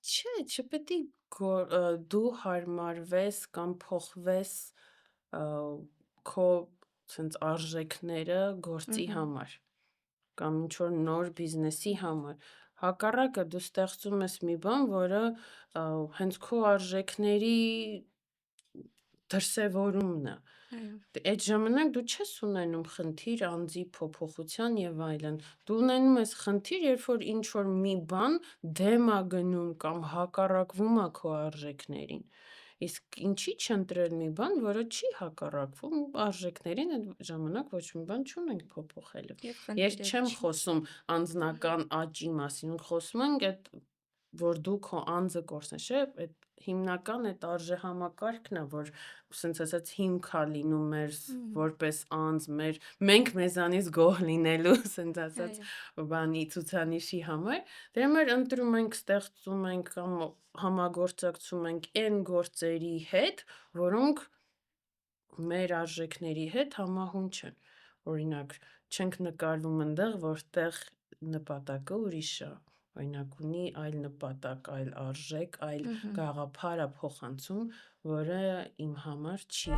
Չէ, չպետք է դու հարմարվես կամ փոխվես ա, քո ցենց արժեքները գործի Մгм. համար կամ ինչ որ նոր բիզնեսի համար։ Հակառակը դու ստեղծում ես մի բան, որը հենց քո արժեքների դրսևորումն է։ Այո։ Այդ ժամանակ դու չես ունենում խնդիր անձի փոփոխության եւ այլն։ Դու ունենում ես խնդիր, երբ որ ինչ որ մի բան դեմ է գնում կամ հակառակվում է քո արժեքներին։ Իսկ ինչի չընտրել մի բան, որը չի հակառակվում արժեքներին, այդ ժամանակ ոչ մի բան չունենք փոփոխելու։ Եվ Ես խնդիր էլ չեմ չի։ խոսում անձնական աճի մասին, մենք խոսում ենք այդ որ դու քո անձը կորցնես, չէ՞, այդ հիմնական այդ արժեհամակարգն է, որ սենց ասած հիմք է լինում մեր Մгм. որպես անձ, մենք մեզանից գոհ լինելու, սենց ասած Այո։ բանի ցուցանիշի համար, դրա համար ընտրում ենք, ստեղծում ենք կամ համագործակցում ենք այն գործերի հետ, որոնք մեր արժեքների հետ համահունչ են։ Օրինակ, չենք նկարվում այնտեղ, որտեղ նպատակը ուրիշ է։ Օրինակ ունի այլ նպատակ, այլ արժեք, այլ Մгм. գաղափար է փոխանցում, որը իմ համար չի։